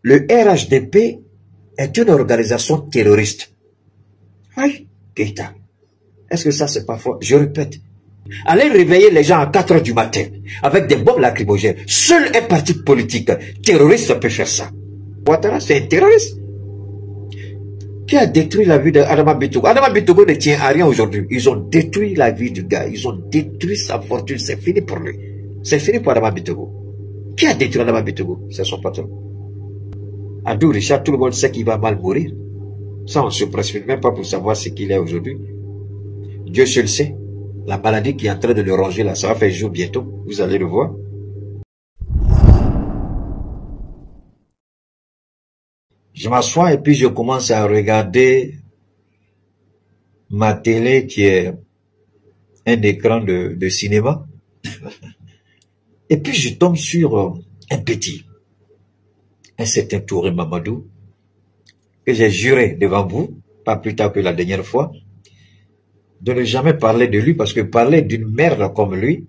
Le RHDP est une organisation terroriste. Aïe, Keïta. Est-ce que ça c'est pas fort? Je répète. Allez réveiller les gens à 4 heures du matin avec des bombes lacrymogènes. Seul un parti politique terroriste peut faire ça. Ouattara, c'est un terroriste qui a détruit la vie d'Adama Bitogo. Adama Bitogo ne tient à rien aujourd'hui. Ils ont détruit la vie du gars. Ils ont détruit sa fortune. C'est fini pour lui. C'est fini pour Adama Bitogo. Qui a détruit Adama Bitogo? C'est son patron. Abdou Richard, tout le monde sait qu'il va mal mourir. Ça, on ne se précipite même pas pour savoir ce qu'il est aujourd'hui. Dieu seul sait. La maladie qui est en train de le ronger là, ça va faire jour bientôt. Vous allez le voir. Je m'assois et puis je commence à regarder ma télé qui est un écran de cinéma. Et puis je tombe sur un petit, un certain Touré Mamadou, que j'ai juré devant vous, pas plus tard que la dernière fois, de ne jamais parler de lui, parce que parler d'une merde comme lui,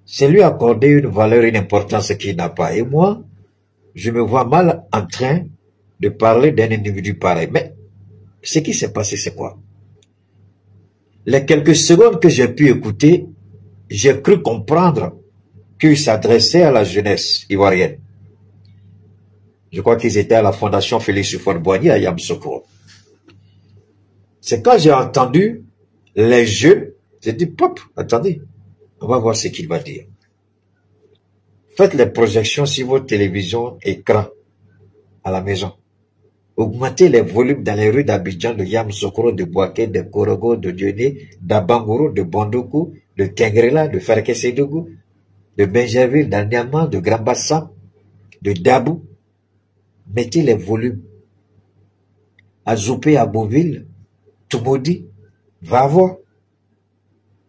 c'est lui accorder une valeur, une importance qu'il n'a pas. Et moi, je me vois mal en train de parler d'un individu pareil. Mais ce qui s'est passé, c'est quoi? Les quelques secondes que j'ai pu écouter, j'ai cru comprendre qu'il s'adressait à la jeunesse ivoirienne. Je crois qu'ils étaient à la Fondation Félix Houphouët-Boigny à Yamoussoukro. C'est quand j'ai entendu les jeunes, j'ai dit, pop, attendez, on va voir ce qu'il va dire. Faites les projections sur vos télévisions écran à la maison. Augmentez les volumes dans les rues d'Abidjan, de Yamoussoukro, de Bouaké, de Korogo, de Dioné, d'Abangourou, de Bondoukou, de Tengrela, de Farkesedougou, de Benjerville, d'Anyama, de Grand Bassam, de Dabou. Mettez les volumes. À Zoupé, à Beauville, Toumoudi, Vavo,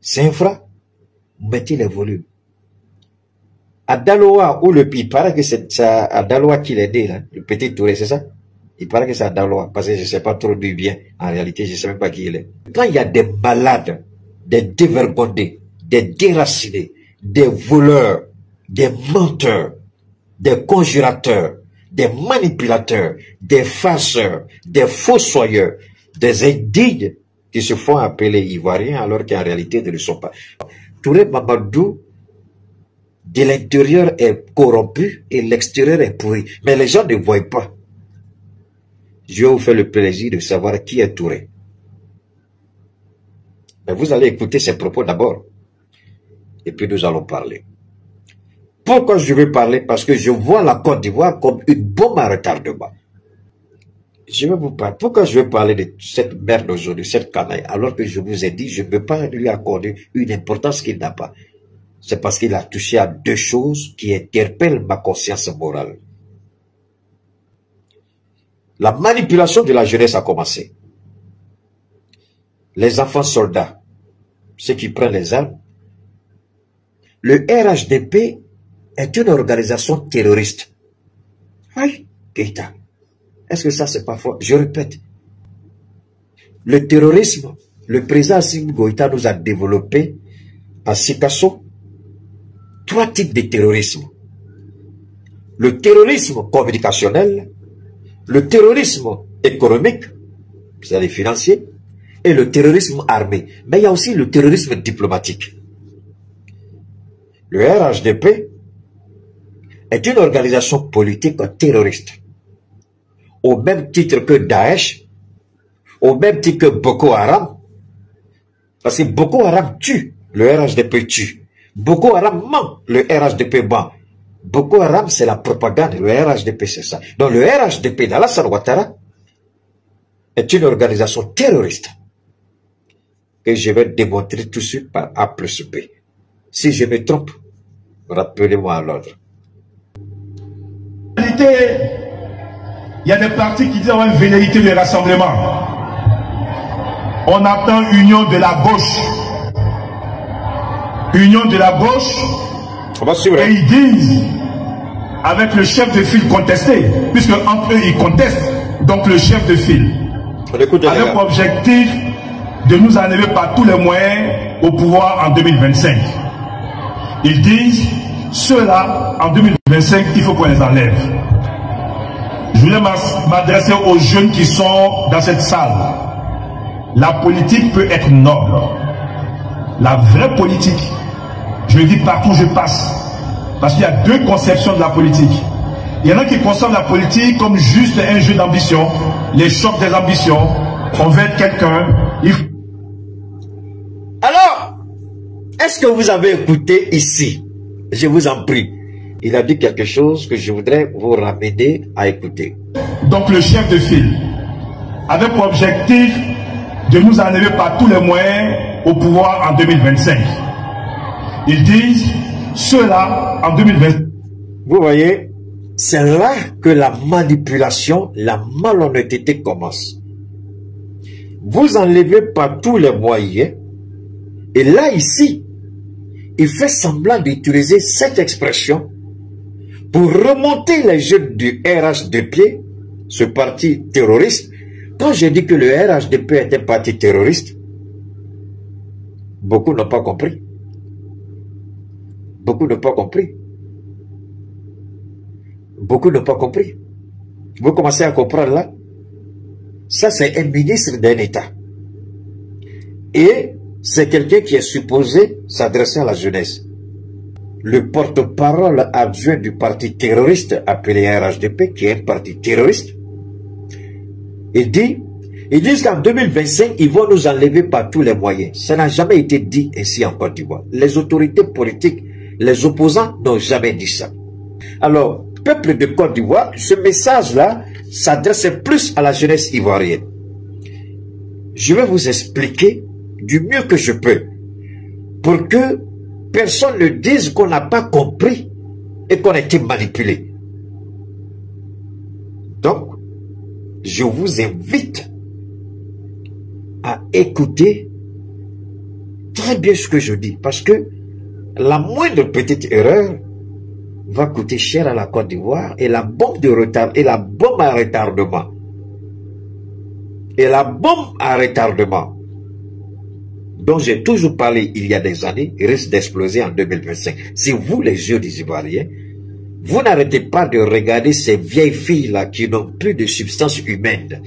Saint-Fra, mettez les volumes. À Daloa, où il paraît que c'est à Daloa qu'il est né, là, le petit Touré, c'est ça? Il paraît que c'est à Daloa, parce que je ne sais pas trop d'où il vient. En réalité, je ne sais même pas qui il est. Quand il y a des malades, des dévergondés, des déracinés, des voleurs, des menteurs, des conjurateurs, des manipulateurs, des farceurs, des fossoyeurs, des indignes qui se font appeler Ivoiriens alors qu'en réalité ils ne le sont pas. Touré Mamadou, de l'intérieur est corrompu et l'extérieur est pourri. Mais les gens ne voient pas. Je vais vous faire le plaisir de savoir qui est Touré. Mais vous allez écouter ses propos d'abord. Et puis nous allons parler. Pourquoi je veux parler? Parce que je vois la Côte d'Ivoire comme une bombe à retardement. Je vais vous parler. Pourquoi je veux parler de cette merde aujourd'hui, cette canaille, alors que je vous ai dit, je ne veux pas lui accorder une importance qu'il n'a pas. C'est parce qu'il a touché à deux choses qui interpellent ma conscience morale. La manipulation de la jeunesse a commencé. Les enfants soldats, ceux qui prennent les armes. Le RHDP est une organisation terroriste. Aïe, Keïta. Est-ce que ça c'est pas fort? Je répète. Le terrorisme, le président Assimi Goïta nous a développé à Sikasso 3 types de terrorisme. Le terrorisme communicationnel, le terrorisme économique, c'est-à-dire financier, et le terrorisme armé. Mais il y a aussi le terrorisme diplomatique. Le RHDP est une organisation politique terroriste. Au même titre que Daesh, au même titre que Boko Haram, parce que Boko Haram tue, le RHDP tue. Boko Haram ment, le RHDP ment. Boko Haram, c'est la propagande, le RHDP, c'est ça. Donc le RHDP d'Alassane Ouattara est une organisation terroriste que je vais démontrer tout de suite par A plus B. Si je me trompe, rappelez-moi à l'ordre. En réalité, il y a des partis qui disent une velléité de rassemblement. On attend union de la gauche. Union de la gauche. Et ils disent, avec le chef de file contesté, puisque entre eux ils contestent, donc le chef de file, avec l'objectif de nous enlever par tous les moyens au pouvoir en 2025. Ils disent, ceux-là, en 2025, il faut qu'on les enlève. Je voulais m'adresser aux jeunes qui sont dans cette salle. La politique peut être noble. La vraie politique, je le dis partout où je passe, parce qu'il y a deux conceptions de la politique. Il y en a qui conçoivent la politique comme juste un jeu d'ambition, les chocs des ambitions. On veut être quelqu'un. Alors, est-ce que vous avez écouté ici? Je vous en prie. Il a dit quelque chose que je voudrais vous ramener à écouter. Donc le chef de file avait pour objectif de nous enlever par tous les moyens au pouvoir en 2025. Ils disent, ceux-là, en 2025... Vous voyez, c'est là que la manipulation, la malhonnêteté commence. Vous enlevez par tous les moyens, et là, ici, il fait semblant d'utiliser cette expression pour remonter les jeunes du RHDP, ce parti terroriste. Quand je dis que le RHDP est un parti terroriste, beaucoup n'ont pas compris. Beaucoup n'ont pas compris. Beaucoup n'ont pas compris. Vous commencez à comprendre là? Ça, c'est un ministre d'un État. Et c'est quelqu'un qui est supposé s'adresser à la jeunesse. Le porte-parole adjoint du parti terroriste appelé RHDP, qui est un parti terroriste, ils disent qu'en 2025, ils vont nous enlever par tous les moyens. Ça n'a jamais été dit ainsi en Côte d'Ivoire. Les autorités politiques, les opposants n'ont jamais dit ça. Alors, peuple de Côte d'Ivoire, ce message-là s'adresse plus à la jeunesse ivoirienne. Je vais vous expliquer du mieux que je peux pour que personne ne dise qu'on n'a pas compris et qu'on a été manipulé. Donc, je vous invite à écouter très bien ce que je dis, parce que la moindre petite erreur va coûter cher à la Côte d'Ivoire, et la bombe de retard, et la bombe à retardement, dont j'ai toujours parlé il y a des années, risque d'exploser en 2025. Si vous, les yeux des Ivoiriens, vous n'arrêtez pas de regarder ces vieilles filles-là qui n'ont plus de substance humaine.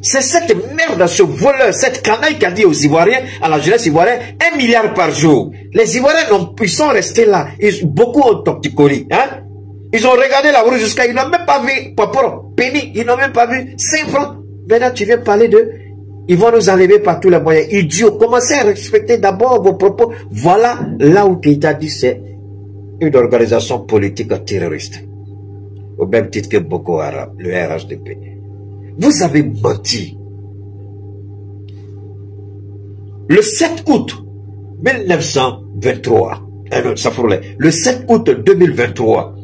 C'est cette merde, ce voleur, cette canaille qui a dit aux Ivoiriens, à la jeunesse ivoirienne, 1 milliard par jour. Les Ivoiriens, ils sont restés là. Beaucoup ont torticolis. Hein? Ils ont regardé la roue jusqu'à... Ils n'ont même pas vu Paporo, Penny, ils n'ont même pas vu 5 francs. Maintenant, tu viens parler de... Ils vont nous enlever par tous les moyens. Idiots, commencez à respecter d'abord vos propos. Voilà là où Keïta dit c'est une organisation politique terroriste. Au même titre que Boko Haram, le RHDP. Vous avez menti. Le 7 août 1923, le 7 août 2023,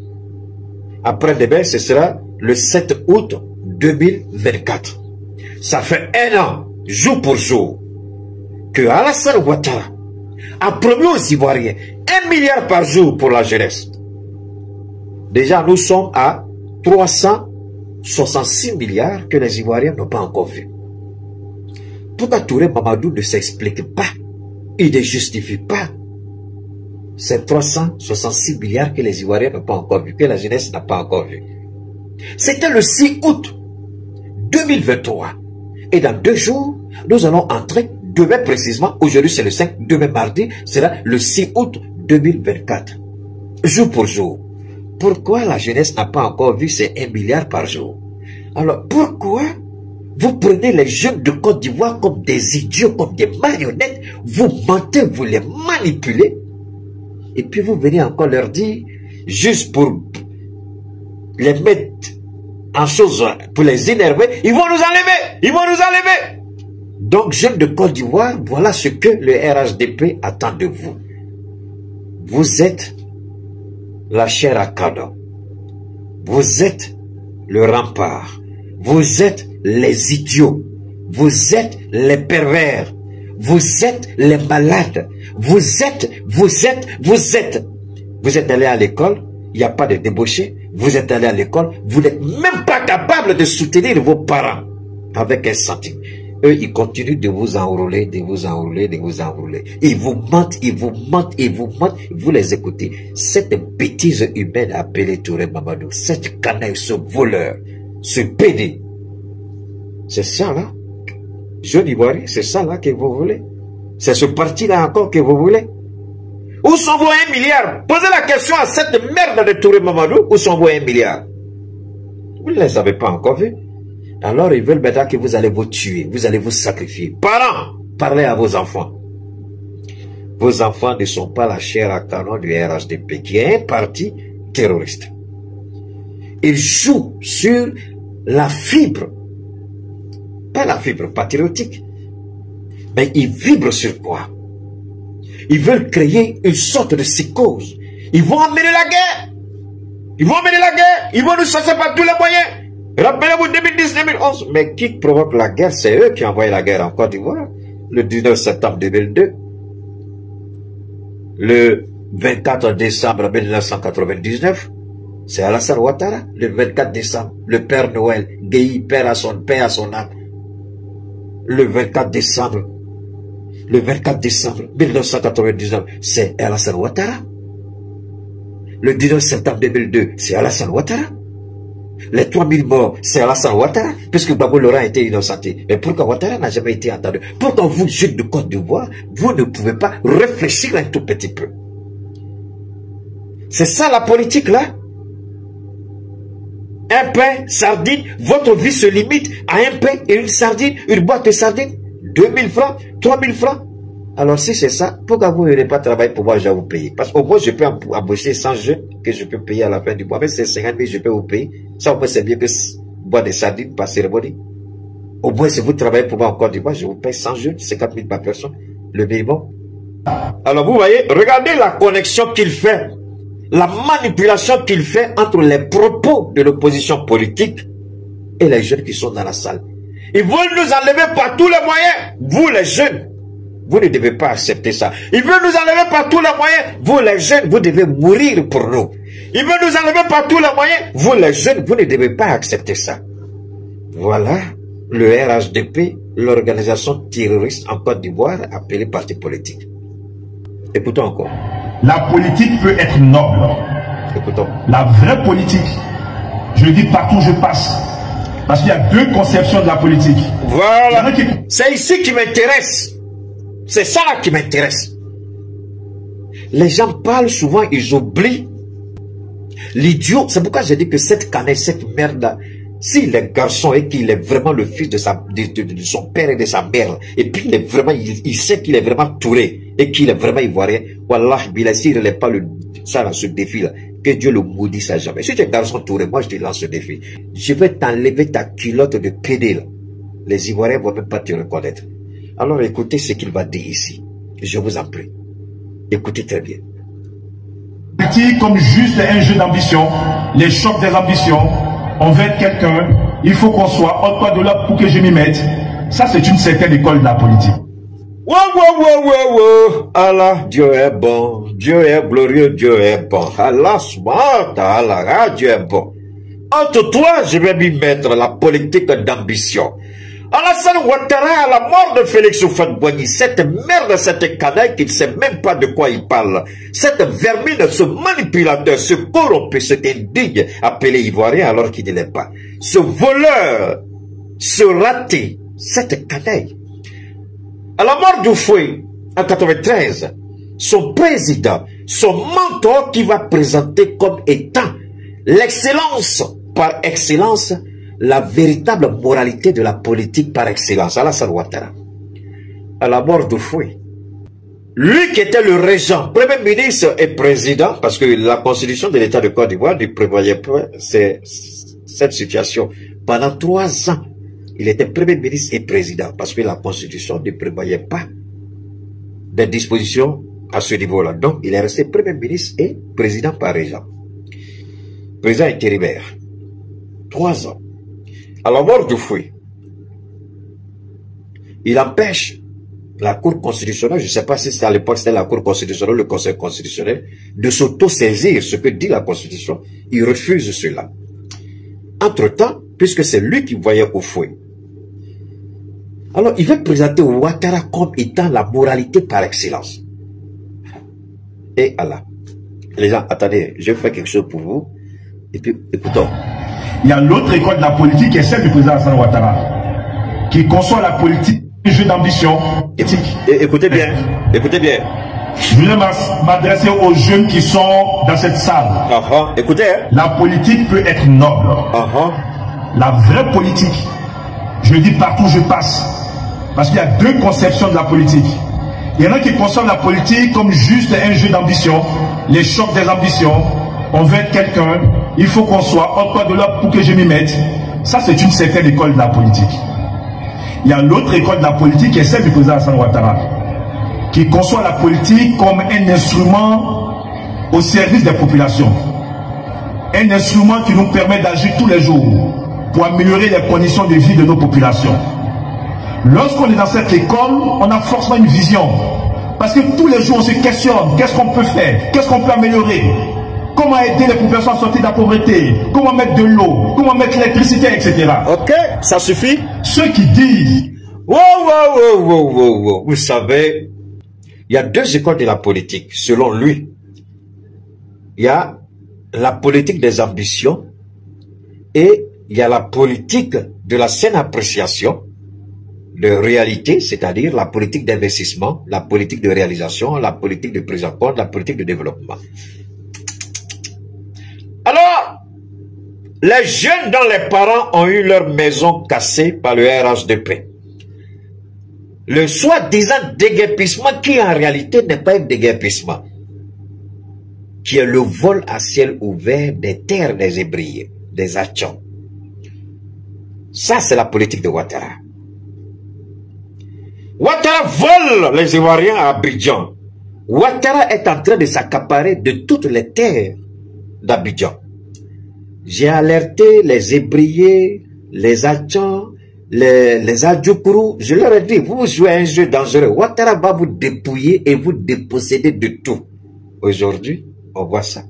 après-demain, ce sera le 7 août 2024. Ça fait 1 an, jour pour jour, que Alassane Ouattara a promis aux Ivoiriens 1 milliard par jour pour la jeunesse. Déjà, nous sommes à 366 milliards que les Ivoiriens n'ont pas encore vu. Pourquoi Touré Mamadou ne s'explique pas? Il ne justifie pas ces 366 milliards que les Ivoiriens n'ont pas encore vu, que la jeunesse n'a pas encore vu. C'était le 6 août 2023. Et dans 2 jours, nous allons entrer, demain précisément, aujourd'hui c'est le 5, demain mardi, sera le 6 août 2024. Jour pour jour. Pourquoi la jeunesse n'a pas encore vu ces 1 milliard par jour? Alors pourquoi vous prenez les jeunes de Côte d'Ivoire comme des idiots, comme des marionnettes, vous mentez, vous les manipulez, et puis vous venez encore leur dire, juste pour les mettre en chose, pour les énerver, ils vont nous enlever, ils vont nous enlever. Donc jeunes de Côte d'Ivoire, voilà ce que le RHDP attend de vous. Vous êtes la chair à canon. Vous êtes le rempart. Vous êtes les idiots. Vous êtes les pervers. Vous êtes les malades. Vous êtes. Vous êtes allé à l'école, il n'y a pas de débauché. Vous êtes allé à l'école, vous n'êtes même pas capable de soutenir vos parents avec 1 centime. Eux, ils continuent de vous enrouler, de vous enrouler, de vous enrouler. Ils vous mentent, ils vous mentent, ils vous mentent. Vous les écoutez. Cette bêtise humaine appelée Touré Mamadou, cette canaille, ce voleur, ce PD. C'est ça là. Jeune Ivoirien, c'est ça là que vous voulez. C'est ce parti-là encore que vous voulez. Où sont vos 1 milliard? Posez la question à cette merde de Touré Mamadou. Où sont vos 1 milliard? Vous ne les avez pas encore vus. Alors ils veulent maintenant que vous allez vous tuer. Vous allez vous sacrifier. Parents, parlez à vos enfants. Vos enfants ne sont pas la chair à canon du RHDP, qui est un parti terroriste. Ils jouent sur la fibre. Pas la fibre patriotique. Mais ils vibrent sur quoi? Ils veulent créer une sorte de psychose. Ils vont amener la guerre. Ils vont amener la guerre. Ils vont nous chasser par tous les moyens. Rappelez-vous 2010-2011. Mais qui provoque la guerre? C'est eux qui ont envoyé la guerre en Côte d'Ivoire. Le 19 septembre 2002. Le 24 décembre 1999. C'est Alassane Ouattara. Le 24 décembre. Le Père Noël. Guéhi, paix à son âme. Le 24 décembre. Le 24 décembre 1999, c'est Alassane Ouattara. Le 19 septembre 2002, c'est Alassane Ouattara. Les 3000 morts, c'est Alassane Ouattara, puisque Gbagbo Laurent a été innocenté. Mais pourquoi Ouattara n'a jamais été entendu? Pourquoi vous, jeunes de Côte d'Ivoire, vous ne pouvez pas réfléchir un tout petit peu? C'est ça la politique là? Un pain, sardine, votre vie se limite à un pain et une sardine, une boîte de sardines, 2000 francs, 3000 francs. Alors si c'est ça, pourquoi vous n'irez pas travailler pour moi, je vais vous payer? Parce qu'au moins je peux embaucher 100 jeunes que je peux payer à la fin du mois. Même si c'est 50 000, je peux vous payer. Ça au moins c'est mieux que boire des sardines par cérémonie. Au moins si vous travaillez pour moi en Côte d'Ivoire, je vous paye 100 jeunes, 50 000 par personne, le minimum. Alors vous voyez, regardez la connexion qu'il fait. La manipulation qu'il fait entre les propos de l'opposition politique et les jeunes qui sont dans la salle. Ils veulent nous enlever par tous les moyens. Vous les jeunes, vous ne devez pas accepter ça. Ils veulent nous enlever par tous les moyens. Vous les jeunes, vous devez mourir pour nous. Ils veulent nous enlever par tous les moyens. Vous les jeunes, vous ne devez pas accepter ça. Voilà le RHDP, l'organisation terroriste en Côte d'Ivoire appelée parti politique. Écoutons encore. La politique peut être noble. Écoutons. La vraie politique, je le dis partout où je passe. Parce qu'il y a deux conceptions de la politique. Voilà. C'est ici qui m'intéresse. C'est ça là qui m'intéresse. Les gens parlent souvent, ils oublient l'idiot. C'est pourquoi j'ai dit que cette canaille, cette merde, s'il est garçon et qu'il est vraiment le fils de son père et de sa mère, et puis il est vraiment, il sait qu'il est vraiment touré et qu'il est vraiment ivoirien, wallah, s'il ne relève pas ça dans ce défi là, que Dieu le maudisse à jamais. Si tu es garçon touré, moi je te lance ce défi. Je vais t'enlever ta culotte de pédé là. Les Ivoiriens ne vont même pas te reconnaître. Alors écoutez ce qu'il va dire ici. Je vous en prie. Écoutez très bien. Comme juste un jeu d'ambition, les chocs des ambitions, on veut être quelqu'un, il faut qu'on soit en quoi de là pour que je m'y mette. Ça c'est une certaine école de la politique. Allah, Dieu est bon, Dieu est glorieux, Dieu est bon. Allah, Allah, Dieu est bon. Entre toi, je vais m'y mettre la politique d'ambition. Alassane Ouattara, à la mort de Félix Houphouët-Boigny, cette merde, cette canaille qui ne sait même pas de quoi il parle, cette vermine, ce manipulateur, ce corrompu, cet indigne appelé Ivoirien alors qu'il ne l'est pas, ce voleur, ce raté, cette canaille. À la mort d'Houphouët, en 93, son président, son mentor qui va présenter comme étant l'excellence par excellence, la véritable moralité de la politique par excellence, Alassane Ouattara. À la mort d'Houphouët, lui qui était le régent, premier ministre et président, parce que la constitution de l'État de Côte d'Ivoire ne prévoyait pas cette situation. Pendant 3 ans, il était premier ministre et président, parce que la constitution ne prévoyait pas des dispositions à ce niveau-là. Donc, il est resté premier ministre et président par régent. Président intérimaire. 3 ans. À la mort d'Houphouët, il empêche la Cour constitutionnelle, je ne sais pas si c'était à l'époque, c'était la Cour constitutionnelle, le Conseil constitutionnel, de s'auto-saisir ce que dit la Constitution. Il refuse cela. Entre-temps, puisque c'est lui qui voyait Houphouët, alors il veut présenter Ouattara comme étant la moralité par excellence. Et Allah. Les gens, attendez, je vais faire quelque chose pour vous. Et puis, écoutons. Il y a l'autre école de la politique qui est celle du président Alassane Ouattara, qui conçoit la politique un jeu d'ambition éthique. Écoutez bien, écoutez bien. Je voulais m'adresser aux jeunes qui sont dans cette salle. Écoutez. Hein? La politique peut être noble. La vraie politique, je le dis partout où je passe, parce qu'il y a deux conceptions de la politique. Il y en a qui conçoivent la politique comme juste un jeu d'ambition, les chocs des ambitions. On veut être quelqu'un, il faut qu'on soit au-delà de l'autre pour que je m'y mette. Ça, c'est une certaine école de la politique. Il y a l'autre école de la politique qui est celle du président Alassane Ouattara, qui conçoit la politique comme un instrument au service des populations. Un instrument qui nous permet d'agir tous les jours pour améliorer les conditions de vie de nos populations. Lorsqu'on est dans cette école, on a forcément une vision. Parce que tous les jours, on se questionne. Qu'est-ce qu'on peut faire? Qu'est-ce qu'on peut améliorer? Comment aider les populations à sortir de la pauvreté? Comment mettre de l'eau? Comment mettre l'électricité, etc. Ok, ça suffit. Ceux qui disent... Vous savez, il y a deux écoles de la politique, selon lui. Il y a la politique des ambitions et il y a la politique de la saine appréciation de réalité, c'est-à-dire la politique d'investissement, la politique de réalisation, la politique de prise en compte, la politique de développement. Alors, les jeunes dont les parents ont eu leur maison cassée par le RHDP, le soi-disant déguerpissement qui en réalité n'est pas un déguerpissement, qui est le vol à ciel ouvert des terres des Ébriers, des Achans. Ça, c'est la politique de Ouattara. Ouattara vole les Ivoiriens à Abidjan. Ouattara est en train de s'accaparer de toutes les terres d'Abidjan. J'ai alerté les Ébriers, les Achans, les Adjoukourou. Je leur ai dit, vous jouez un jeu dangereux. Ouattara va vous dépouiller et vous déposséder de tout. Aujourd'hui, on voit ça.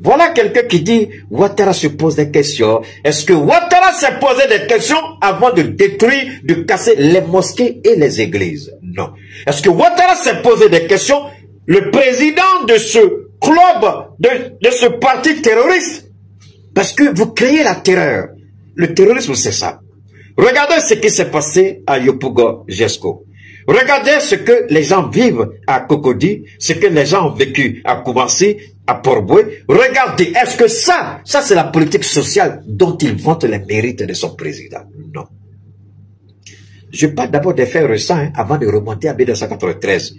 Voilà quelqu'un qui dit, Ouattara se pose des questions. Est-ce que Ouattara s'est posé des questions avant de détruire, de casser les mosquées et les églises? Non. Est-ce que Ouattara s'est posé des questions? Le président de ce club, de ce parti terroriste, parce que vous créez la terreur. Le terrorisme, c'est ça. Regardez ce qui s'est passé à Yopougon-Jesco. Regardez ce que les gens vivent à Cocody, ce que les gens ont vécu à Koumassi, à Port-Boué. Regardez, est-ce que ça c'est la politique sociale dont il vante les mérites de son président? Non. Je parle d'abord des faits récents avant de remonter à 1993.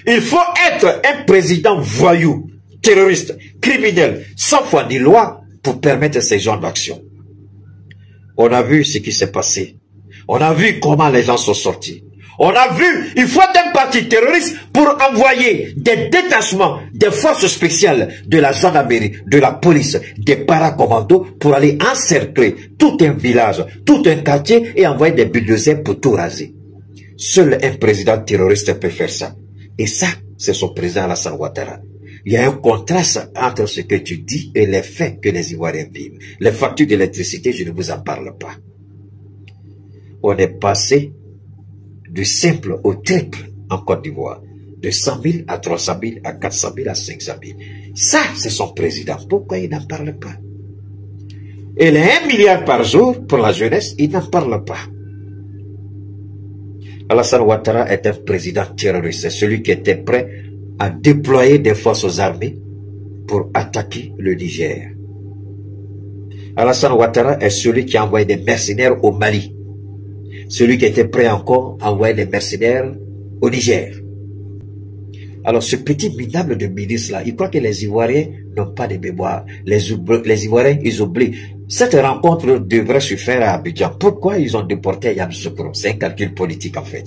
Il faut être un président voyou, terroriste, criminel, sans foi ni loi pour permettre ces genres d'action. On a vu ce qui s'est passé. On a vu comment les gens sont sortis. On a vu, il faut un parti terroriste pour envoyer des détachements, des forces spéciales de la gendarmerie, de la police, des paracommandos pour aller encercler tout un village, tout un quartier et envoyer des bulldozers pour tout raser. Seul un président terroriste peut faire ça. Et ça, c'est son président Alassane Ouattara. Il y a un contraste entre ce que tu dis et les faits que les Ivoiriens vivent. Les factures d'électricité, je ne vous en parle pas. On est passé du simple au triple en Côte d'Ivoire. De 100 000 à 300 000, à 400 000, à 500 000. Ça, c'est son président. Pourquoi il n'en parle pas? Et les 1 milliard par jour pour la jeunesse, il n'en parle pas. Alassane Ouattara est un président terroriste. C'est celui qui était prêt à déployer des forces armées pour attaquer le Niger. Alassane Ouattara est celui qui a envoyé des mercenaires au Mali. Celui qui était prêt encore à envoyer des mercenaires au Niger. Alors ce petit minable de ministre-là, il croit que les Ivoiriens n'ont pas de mémoire. Les Ivoiriens, ils oublient. Cette rencontre devrait se faire à Abidjan. Pourquoi ils ont déporté Yamoussoukro? C'est un calcul politique en fait.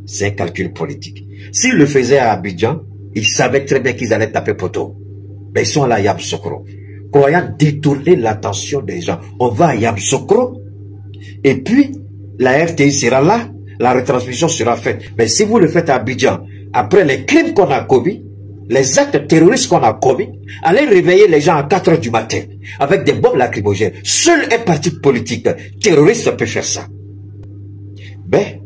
C'est un calcul politique. S'ils le faisaient à Abidjan, ils savaient très bien qu'ils allaient taper poteau. Mais ils sont là à Yamoussoukro. Croyant détourner l'attention des gens. On va à Yamoussoukro et puis la RTI sera là, la retransmission sera faite. Mais si vous le faites à Abidjan, après les crimes qu'on a commis, les actes terroristes qu'on a commis, allez réveiller les gens à 4 h du matin avec des bombes lacrymogènes. Seul un parti politique terroriste peut faire ça. Mais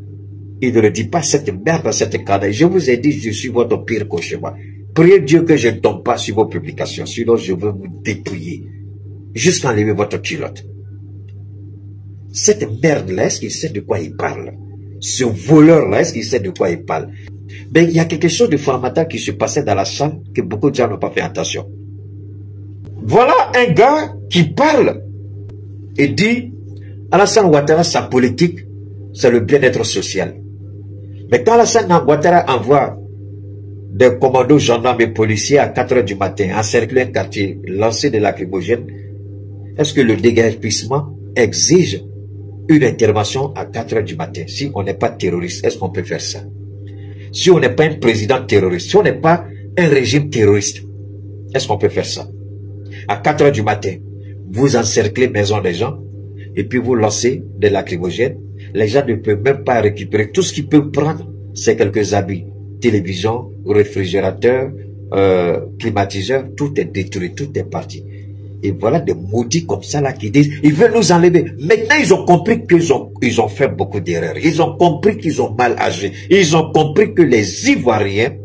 il ne le dit pas cette merde dans cette cadre. Je vous ai dit, je suis votre pire cauchemar. Priez Dieu que je ne tombe pas sur vos publications, sinon je veux vous dépouiller. jusqu'à enlever votre culotte. Cette merde-là, est-ce qu'il sait de quoi il parle? Ce voleur-là, est-ce qu'il sait de quoi il parle? Mais il y a quelque chose de fondamental qui se passait dans la salle que beaucoup de gens n'ont pas fait attention. Voilà un gars qui parle et dit Alassane Ouattara, sa politique, c'est le bien-être social. Mais quand Alassane Ouattara envoie des commandos gendarmes et policiers à 4 h du matin, encercler un quartier, lancer des lacrymogènes, est-ce que le déguerpissement exige une intervention à 4 h du matin? Si on n'est pas terroriste, est-ce qu'on peut faire ça? Si on n'est pas un président terroriste, si on n'est pas un régime terroriste, est-ce qu'on peut faire ça? À 4 h du matin, vous encerclez maison des gens et puis vous lancez des lacrymogènes. Les gens ne peuvent même pas récupérer. Tout ce qu'ils peuvent prendre, c'est quelques habits. Télévision, réfrigérateur, climatiseur, tout est détruit, tout est parti. Et voilà des maudits comme ça là qui disent, ils veulent nous enlever. Maintenant, ils ont compris qu'ils ont fait beaucoup d'erreurs. Ils ont compris qu'ils ont mal agi. Ils ont compris que les Ivoiriens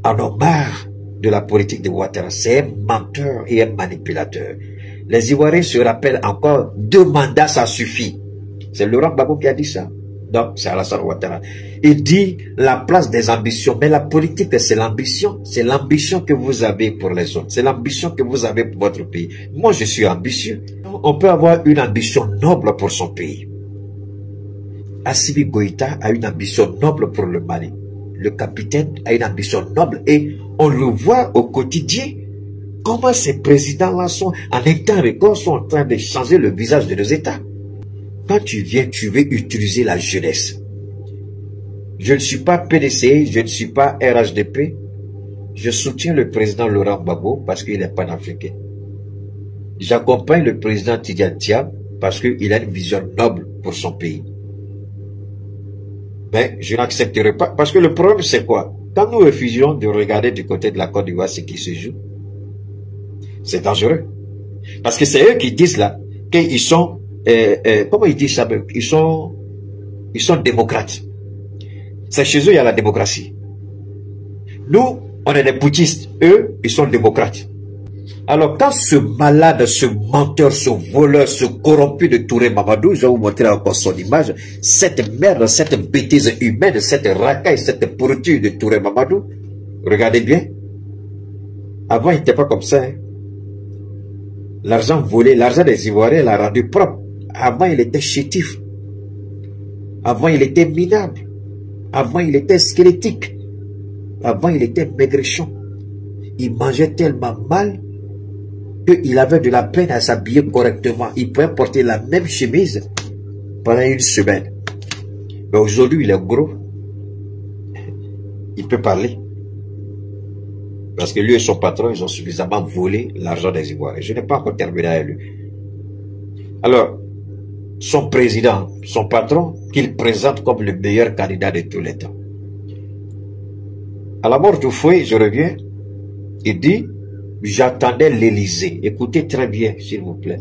en ont marre de la politique de Ouattara. C'est un menteur et un manipulateur. Les Ivoiriens se rappellent encore, 2 mandats, ça suffit. C'est Laurent Gbagbo qui a dit ça. Non, c'est Alassane Ouattara. Il dit la place des ambitions. Mais la politique, c'est l'ambition. C'est l'ambition que vous avez pour les autres. C'est l'ambition que vous avez pour votre pays. Moi, je suis ambitieux. On peut avoir une ambition noble pour son pays. Assimi Goïta a une ambition noble pour le Mali. Le capitaine a une ambition noble et on le voit au quotidien. Comment ces présidents-là sont, en un temps record, sont en train de changer le visage de nos États. Quand tu viens, tu veux utiliser la jeunesse. Je ne suis pas PDC, je ne suis pas RHDP. Je soutiens le président Laurent Gbagbo parce qu'il est panafricain. J'accompagne le président Tidjane Thiam parce qu'il a une vision noble pour son pays. Mais je n'accepterai pas, parce que le problème c'est quoi? Quand nous refusions de regarder du côté de la Côte d'Ivoire ce qui se joue, c'est dangereux. Parce que c'est eux qui disent là qu'ils sont, comment ils disent ça? Ils sont démocrates. C'est chez eux il y a la démocratie. Nous, on est des putschistes. Eux, ils sont démocrates. Alors quand ce malade, ce menteur, ce voleur, ce corrompu de Touré Mamadou, je vais vous montrer encore son image, cette merde, cette bêtise humaine, cette racaille, cette pourriture de Touré Mamadou, regardez bien. Avant, il n'était pas comme ça. Hein. L'argent volé, l'argent des Ivoiriens l'a rendu propre. Avant, il était chétif. Avant, il était minable. Avant, il était squelettique. Avant, il était maigrichon. Il mangeait tellement mal qu'il avait de la peine à s'habiller correctement. Il pouvait porter la même chemise pendant une semaine. Mais aujourd'hui, il est gros. Il peut parler. Parce que lui et son patron, ils ont suffisamment volé l'argent des Ivoiriens. Je n'ai pas encore terminé avec lui. Alors, son président, son patron, qu'il présente comme le meilleur candidat de tous les temps. À la mort du fouet, je reviens, il dit, j'attendais l'Élysée. Écoutez très bien, s'il vous plaît.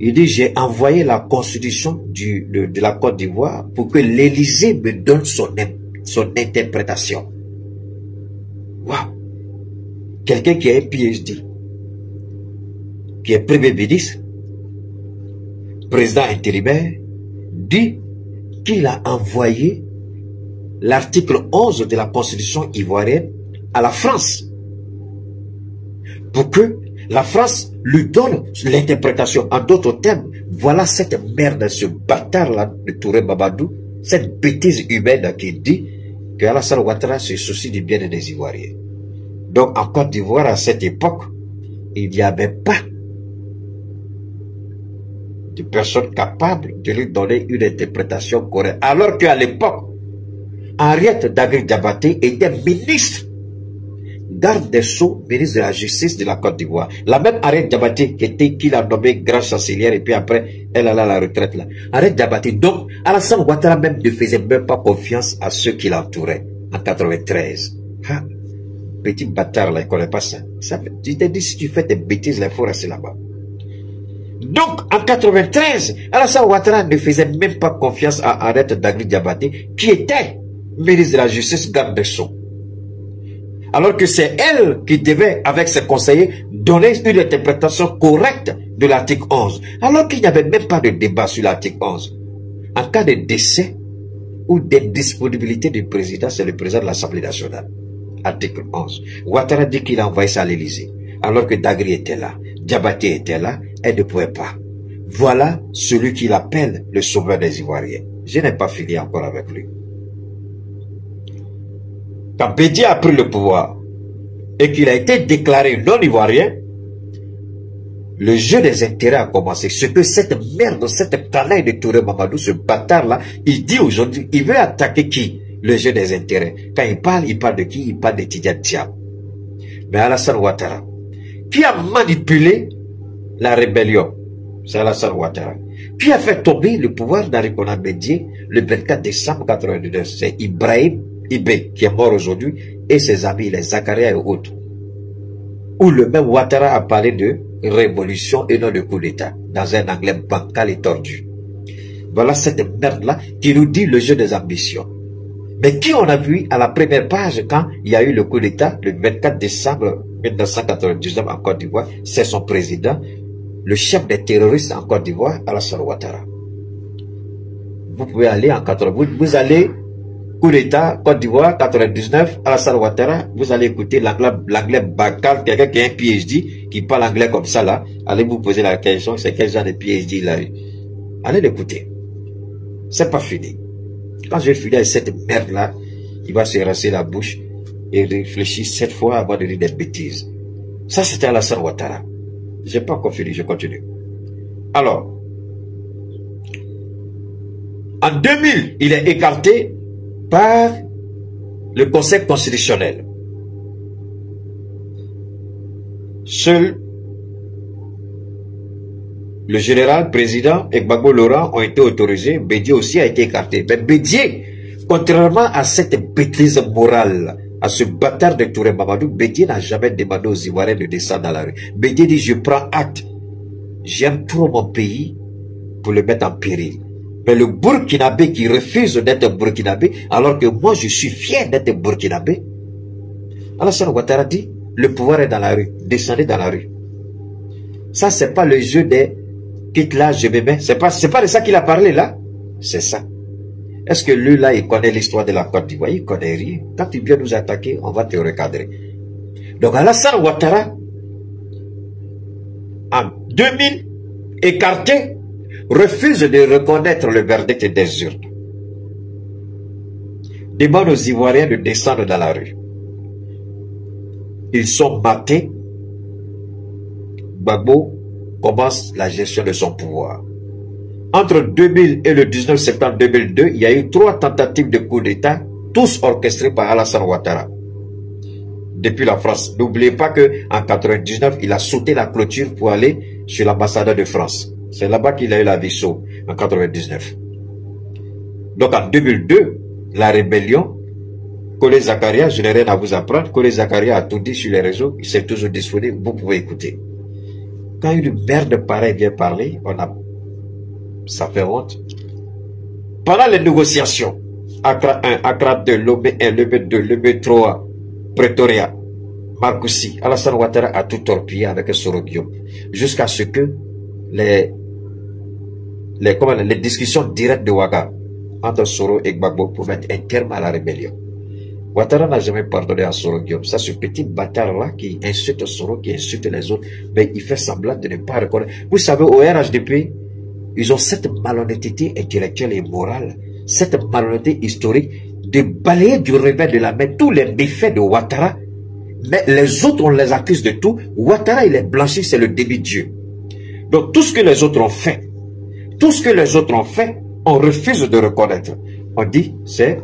Il dit, j'ai envoyé la constitution de la Côte d'Ivoire pour que l'Élysée me donne son interprétation. Waouh! Quelqu'un qui a un PhD, qui est premier ministre, président intérimaire, dit qu'il a envoyé l'article 11 de la constitution ivoirienne à la France pour que la France lui donne l'interprétation. En d'autres termes, voilà cette merde, ce bâtard-là de Touré Mamadou, cette bêtise humaine qui dit que Alassane Ouattara se soucie du bien des Ivoiriens. Donc en Côte d'Ivoire, à cette époque, il n'y avait pas de personnes capables de lui donner une interprétation correcte. Alors qu'à l'époque, Henriette Dagri-Diabaté était ministre, garde des Sceaux, ministre de la Justice de la Côte d'Ivoire. La même Henriette Diabaté qui l'a nommée grand chancelière et puis après, elle a la retraite là. Henriette Diabaté, donc, Alassane Ouattara même ne faisait même pas confiance à ceux qui l'entouraient en 93. Ah, petit bâtard là, il ne connaît pas ça. Tu t'es dit, si tu fais tes bêtises, il faut rester là-bas. Donc, en 93, Alassane Ouattara ne faisait même pas confiance à Henriette Dagri-Diabaté, qui était ministre de la Justice, garde des Sceaux. Alors que c'est elle qui devait, avec ses conseillers, donner une interprétation correcte de l'article 11. Alors qu'il n'y avait même pas de débat sur l'article 11. En cas de décès ou d'indisponibilité du président, c'est le président de l'Assemblée nationale. Article 11. Ouattara dit qu'il a envoyé ça à l'Élysée. Alors que Dagri était là, Diabaté était là, elle ne pouvait pas. Voilà celui qu'il appelle le sauveur des Ivoiriens. Je n'ai pas fini encore avec lui. Quand Bédié a pris le pouvoir et qu'il a été déclaré non-ivoirien, le jeu des intérêts a commencé. Ce que cette merde, cette canaille de Touré Mamadou, ce bâtard-là, il dit aujourd'hui, il veut attaquer qui? Le jeu des intérêts. Quand il parle de qui? Il parle de Tidiane Thiam. Mais Alassane Ouattara, qui a manipulé la rébellion, c'est Alassane Ouattara. Qui a fait tomber le pouvoir d'Henri Konan Bédié le 24 décembre 1989? C'est Ibrahim Ibé, qui est mort aujourd'hui, et ses amis, les Zakaria et autres. Où le même Ouattara a parlé de révolution et non de coup d'État, dans un anglais bancal et tordu. Voilà cette merde-là qui nous dit le jeu des ambitions. Mais qui on a vu à la première page quand il y a eu le coup d'État, le 24 décembre 1999 en Côte d'Ivoire, c'est son président, le chef des terroristes en Côte d'Ivoire, Alassane Ouattara. Vous pouvez aller en 80, vous allez, coup d'État, Côte d'Ivoire, 99, Alassane Ouattara, vous allez écouter l'anglais bancal, quelqu'un qui a un PhD, qui parle anglais comme ça là, allez vous poser la question, c'est quel genre de PhD il a eu. Allez l'écouter. C'est pas fini. Quand je finis avec cette merde-là, il va se rincer la bouche et réfléchir 7 fois avant de dire des bêtises. Ça, c'était Alassane Ouattara. Je n'ai pas encore fini, je continue. Alors, en 2000, il est écarté par le Conseil constitutionnel. Seul le général, président et Gbagbo Laurent ont été autorisés. Bédié aussi a été écarté. Mais Bédié, contrairement à cette bêtise morale, à ce bâtard de Touré Mamadou, Bédié n'a jamais demandé aux Ivoiriens de descendre dans la rue. Bédié dit, je prends acte. J'aime trop mon pays pour le mettre en péril. Mais le Burkinabé qui refuse d'être Burkinabé, alors que moi je suis fier d'être Burkinabé, Alassane Ouattara dit, le pouvoir est dans la rue, descendez dans la rue. Ça, c'est pas le jeu des quitte là, je me mets. C'est pas de ça qu'il a parlé là. C'est ça. Est-ce que lui là, il connaît l'histoire de la Côte d'Ivoire? Il connaît rien. Quand tu viens nous attaquer, on va te recadrer. Donc Alassane Ouattara, en 2000, écarté, refuse de reconnaître le verdict des urnes. Demande aux Ivoiriens de descendre dans la rue. Ils sont matés. Gbagbo commence la gestion de son pouvoir. Entre 2000 et le 19 septembre 2002, il y a eu 3 tentatives de coup d'État, tous orchestrés par Alassane Ouattara. Depuis la France. N'oubliez pas qu'en 1999, il a sauté la clôture pour aller chez l'ambassadeur de France. C'est là-bas qu'il a eu la vie sauve, en 1999. Donc en 2002, la rébellion, Collé Zakaria, je n'ai rien à vous apprendre, Collé Zakaria a tout dit sur les réseaux, il s'est toujours disponible, vous pouvez écouter. Quand une merde pareille vient parler, ça fait honte. Pendant les négociations, Accra 1, Accra 2, Lomé 1, Lomé 2, Lomé 3, Pretoria, Marcoussi, Alassane Ouattara a tout torpillé avec Soro Guillaume. Jusqu'à ce que les discussions directes de Ouaga entre Soro et Gbagbo pour mettre un terme à la rébellion. Ouattara n'a jamais pardonné à Soro Guillaume. Ça, ce petit bâtard-là qui insulte Soro, qui insulte les autres, mais il fait semblant de ne pas reconnaître. Vous savez, au RHDP, ils ont cette malhonnêteté intellectuelle et morale, cette malhonnêteté historique de balayer du revers de la main tous les méfaits de Ouattara. Mais les autres, on les accuse de tout. Ouattara, il est blanchi, c'est le demi-dieu. Donc, tout ce que les autres ont fait, on refuse de reconnaître. On dit, c'est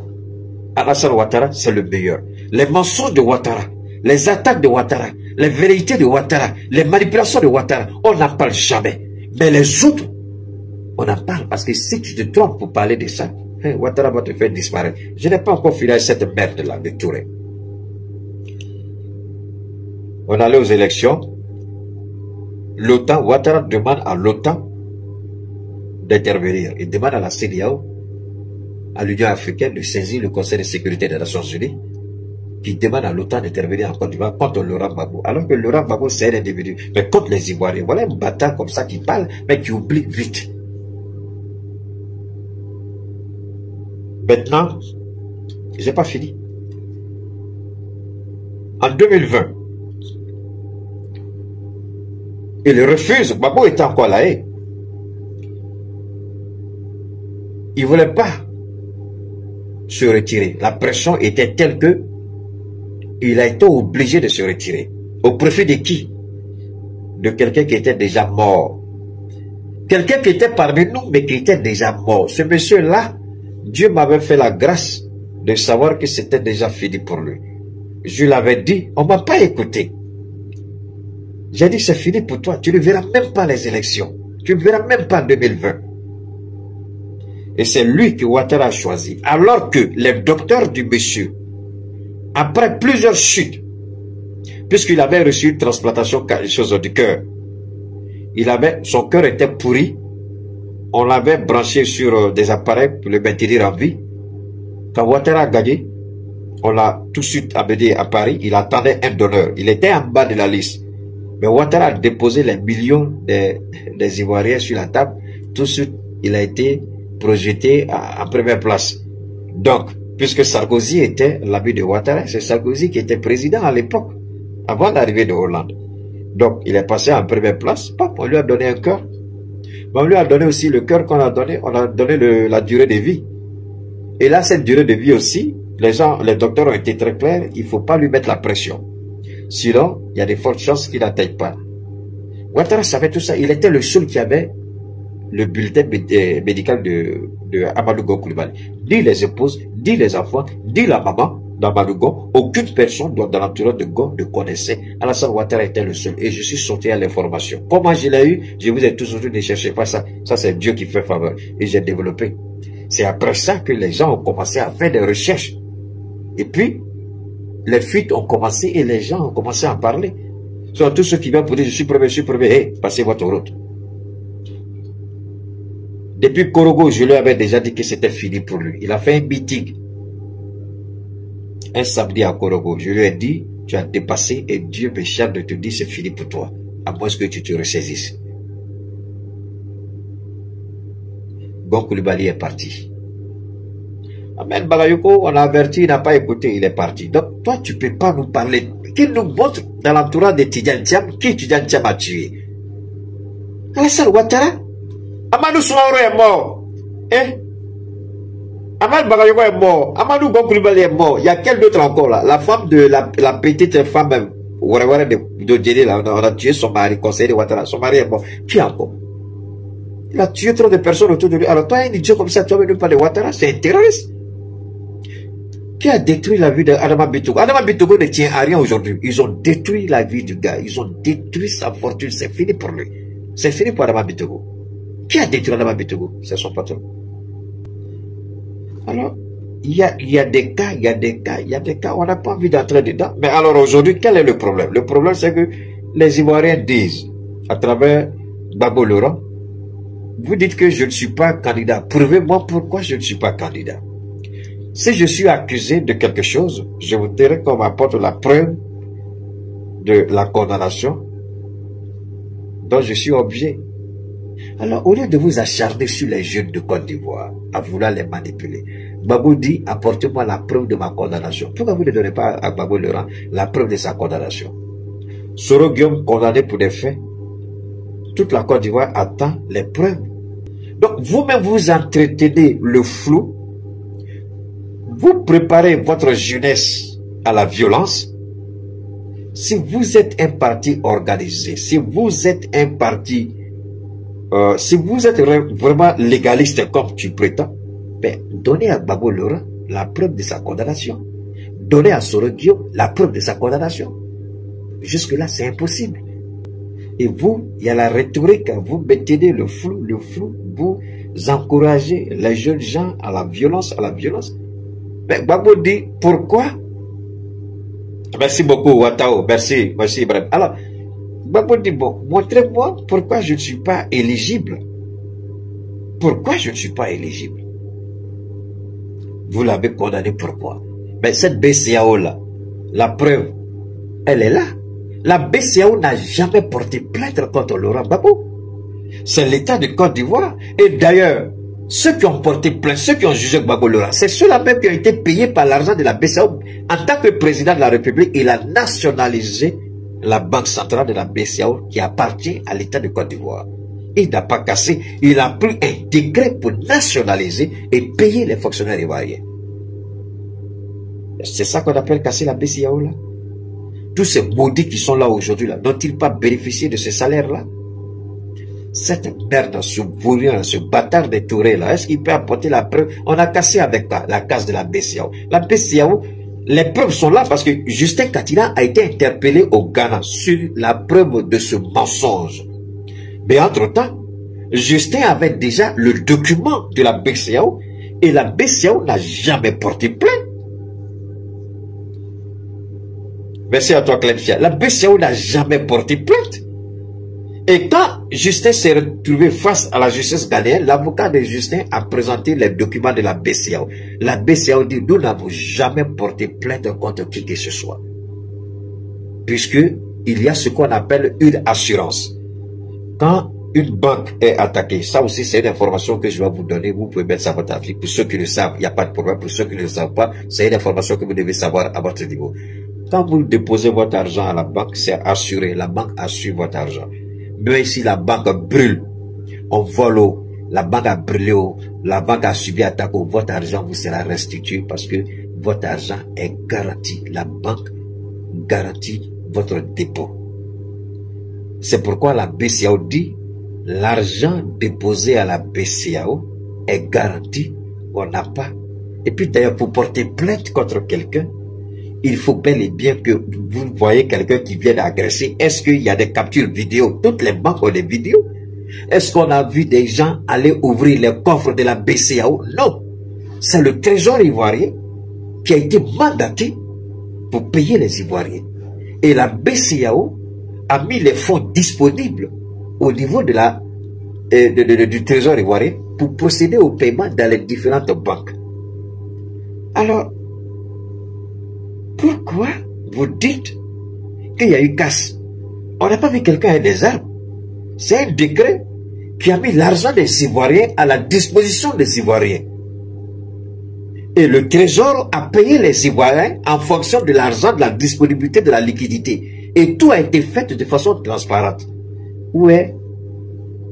Alassane Ouattara, c'est le meilleur. Les mensonges de Ouattara, les attaques de Ouattara, les vérités de Ouattara, les manipulations de Ouattara, on n'en parle jamais. Mais les autres, on en parle parce que si tu te trompes pour parler de ça, Ouattara va te faire disparaître. Je n'ai pas encore fini avec cette merde-là de Touré. On allait aux élections. L'OTAN, Ouattara demande à l'OTAN d'intervenir. Il demande à la CEDEAO, à l'Union africaine, de saisir le Conseil de sécurité des Nations Unies, qui demande à l'OTAN d'intervenir en Côte d'Ivoire contre Laurent Gbagbo. Alors que Laurent Gbagbo, c'est un individu. Mais contre les Ivoiriens, voilà un bâtard comme ça qui parle, mais qui oublie vite. Maintenant, j'ai pas fini. En 2020, il refuse, Gbagbo était encore là. Il ne voulait pas se retirer. La pression était telle que il a été obligé de se retirer. Au profit de qui? De quelqu'un qui était déjà mort. Quelqu'un qui était parmi nous, mais qui était déjà mort. Ce monsieur-là, Dieu m'avait fait la grâce de savoir que c'était déjà fini pour lui. Je l'avais dit, on ne m'a pas écouté. J'ai dit, c'est fini pour toi. Tu ne verras même pas les élections. Tu ne verras même pas en 2020. Et c'est lui que Ouattara a choisi. Alors que les docteurs du monsieur, après plusieurs chutes, puisqu'il avait reçu une transplantation du cœur, son cœur était pourri, on l'avait branché sur des appareils pour le maintenir en vie. Quand Ouattara a gagné, on l'a tout de suite amené à Paris, il attendait un donneur. Il était en bas de la liste. Mais Ouattara a déposé les millions des Ivoiriens sur la table. Tout de suite, il a été projeté en première place. Donc, puisque Sarkozy était l'ami de Ouattara, c'est Sarkozy qui était président à l'époque, avant l'arrivée de Hollande. Donc, il est passé en première place. On lui a donné un cœur. Mais on lui a donné aussi le cœur qu'on a donné. On a donné la durée de vie. Et là, cette durée de vie aussi, les docteurs ont été très clairs, il ne faut pas lui mettre la pression. Sinon, il y a de fortes chances qu'il n'atteigne pas. Ouattara savait tout ça. Il était le seul qui avait le bulletin médical de Amadou Gon Coulibaly. Ni les épouses, ni les enfants, ni la maman d'Amadou Gon. Aucune personne dans l'entourage de Gon ne connaissait. Alassane Ouattara était le seul. Et je suis sorti à l'information. Comment je l'ai eu? Je vous ai toujours dit, ne cherchez pas ça. Ça, c'est Dieu qui fait faveur. Et j'ai développé. C'est après ça que les gens ont commencé à faire des recherches. Et puis, les fuites ont commencé et les gens ont commencé à en parler. Soit tous ceux qui viennent pour dire, je suis premier, hey, passez votre route. Depuis Korogo, je lui avais déjà dit que c'était fini pour lui. Il a fait un meeting un samedi à Korogo. Je lui ai dit, tu as dépassé et Dieu me charge de te dire c'est fini pour toi. À moins que tu te ressaisisses. Gon Coulibaly est parti. Ahmed Bagayoko, on a averti, il n'a pas écouté, il est parti. Donc, toi, tu ne peux pas nous parler. Qu'il nous montre dans l'entourage de Tidjane Thiam, qui Tidjane Thiam a tué. Alassane Ouattara, Amadou Soumaoro est mort. Ahmed Bagayoko est mort. Amadou Gon Coulibaly est mort. Il y a quel d'autre encore là? La femme de la petite femme, de Djeli, là, on a tué son mari, conseiller de Ouattara. Son mari est mort. Qui encore? Il a tué trop de personnes autour de lui. Alors toi, un idiot comme ça, tu vas venir parler de Ouattara, c'est un terroriste. Qui a détruit la vie d'Adama Bitogo? Adama Bitogo ne tient à rien aujourd'hui. Ils ont détruit la vie du gars. Ils ont détruit sa fortune. C'est fini pour lui. C'est fini pour Adama Bitogo. Qui a détruit Adama Bitogo? C'est son patron. Alors, il y a des cas, on n'a pas envie d'entrer dedans. Mais alors aujourd'hui, quel est le problème? Le problème, c'est que les Ivoiriens disent, à travers Gbagbo Laurent, vous dites que je ne suis pas candidat. Prouvez-moi pourquoi je ne suis pas candidat. Si je suis accusé de quelque chose, je vous dirai qu'on m'apporte la preuve de la condamnation dont je suis objet. Alors, au lieu de vous acharner sur les jeunes de Côte d'Ivoire, à vouloir les manipuler, Gbagbo dit, apportez-moi la preuve de ma condamnation. Pourquoi vous ne donnez pas à Gbagbo Laurent la preuve de sa condamnation? Soro Guillaume condamné pour des faits. Toute la Côte d'Ivoire attend les preuves. Donc, vous-même, vous entretenez le flou. Vous préparez votre jeunesse à la violence. Si vous êtes un parti organisé, si vous êtes un parti, si vous êtes vraiment légaliste comme tu prétends, ben, donnez à Gbagbo Laurent la preuve de sa condamnation. Donnez à Soro Guillaume la preuve de sa condamnation. Jusque-là, c'est impossible. Et vous, il y a la rhétorique, vous mettez le flou, vous encouragez les jeunes gens à la violence, Mais Gbagbo dit, pourquoi? Merci beaucoup, Ouattao, merci Ibrahim. Alors, Gbagbo dit, bon, montrez-moi pourquoi je ne suis pas éligible. Pourquoi je ne suis pas éligible? Vous l'avez condamné pourquoi? Mais cette BCAO là, La preuve, elle est là. La BCEAO n'a jamais porté plainte contre Laurent Gbagbo. C'est l'État de Côte d'Ivoire. Et d'ailleurs, ceux qui ont porté plainte, ceux qui ont jugé Gbagbo Laurent, c'est ceux-là même qui ont été payés par l'argent de la BCEAO. En tant que président de la République, il a nationalisé la banque centrale de la BCEAO qui appartient à l'État de Côte d'Ivoire. Il n'a pas cassé, il a pris un décret pour nationaliser et payer les fonctionnaires ivoiriens. C'est ça qu'on appelle casser la BCEAO là. Tous ces maudits qui sont là aujourd'hui là, n'ont-ils pas bénéficié de ce salaire là? Cette merde, ce vaurien, ce bâtard de Touré là, est-ce qu'il peut apporter la preuve? On a cassé avec la casse de la BCEAO. La BCEAO, les preuves sont là parce que Justin Katina a été interpellé au Ghana sur la preuve de ce mensonge. Mais entre-temps, Justin avait déjà le document de la BCEAO et la BCEAO n'a jamais porté plainte. Merci à toi, Clefia. La BCEAO n'a jamais porté plainte. Et quand Justin s'est retrouvé face à la justice ghanéenne, l'avocat de Justin a présenté les documents de la BCEAO. La BCEAO dit, nous n'avons jamais porté plainte contre qui que ce soit. Puisque il y a ce qu'on appelle une assurance. Quand une banque est attaquée, ça aussi c'est une information que je vais vous donner, vous pouvez mettre ça à votre avis. Pour ceux qui le savent, il n'y a pas de problème. Pour ceux qui ne le savent pas, c'est une information que vous devez savoir à votre niveau. Quand vous déposez votre argent à la banque, c'est assuré. La banque assure votre argent. Mais si la banque brûle, on vole l'eau, la banque a brûlé l'eau, la banque a subi attaque, votre argent vous sera restitué parce que votre argent est garanti. La banque garantit votre dépôt. C'est pourquoi la BCEAO dit l'argent déposé à la BCEAO est garanti, on n'a pas. Et puis d'ailleurs, pour porter plainte contre quelqu'un, il faut bel et bien que vous voyez quelqu'un qui vient d'agresser. Est-ce qu'il y a des captures vidéo? Toutes les banques ont des vidéos. Est-ce qu'on a vu des gens aller ouvrir les coffres de la BCEAO? Non. C'est le trésor ivoirien qui a été mandaté pour payer les Ivoiriens. Et la BCEAO a mis les fonds disponibles au niveau de du trésor ivoirien pour procéder au paiement dans les différentes banques. Alors, pourquoi vous dites qu'il y a eu casse? On n'a pas vu quelqu'un avec des armes. C'est un décret qui a mis l'argent des Ivoiriens à la disposition des Ivoiriens. Et le trésor a payé les Ivoiriens en fonction de l'argent, de la disponibilité de la liquidité. Et tout a été fait de façon transparente. Où est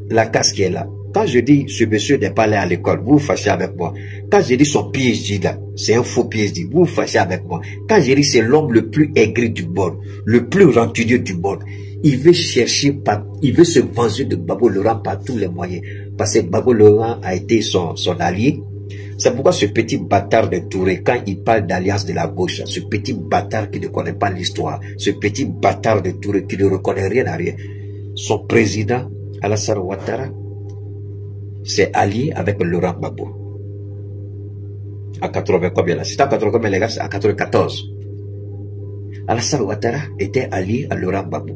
la casse qui est là? Quand je dis ce monsieur n'est pas allé à l'école, vous vous fâchez avec moi. Quand je dis son PhD là, c'est un faux PhD, vous vous fâchez avec moi. Quand je dis c'est l'homme le plus aigri du monde, le plus rancunier du monde, il veut chercher, il veut se venger de Gbagbo Laurent par tous les moyens. Parce que Gbagbo Laurent a été son allié. C'est pourquoi ce petit bâtard de Touré, quand il parle d'alliance de la gauche, ce petit bâtard qui ne connaît pas l'histoire, ce petit bâtard de Touré qui ne reconnaît rien à rien, son président, Alassane Ouattara, c'est allié avec Laurent Gbagbo. En 80 combien là? C'est en 80 combien les gars? C'est en 94. Alassane Ouattara était allié à Laurent Gbagbo.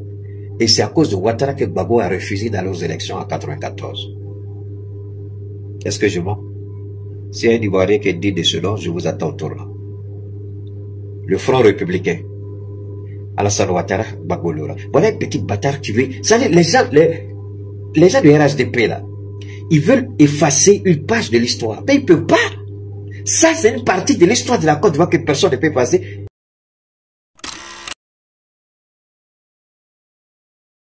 Et c'est à cause de Ouattara que Gbagbo a refusé d'aller aux élections en 94. Est-ce que je mens? Si un Ivoirien qui dit de ce nom, je vous attends au tournant. Le Front républicain. Alassane Ouattara, Gbagbo Laurent. Voilà un petit bâtard qui veut... Les gens du RHDP là, ils veulent effacer une page de l'histoire. Mais ils ne peuvent pas. Ça, c'est une partie de l'histoire de la Côte d'Ivoire que personne ne peut effacer.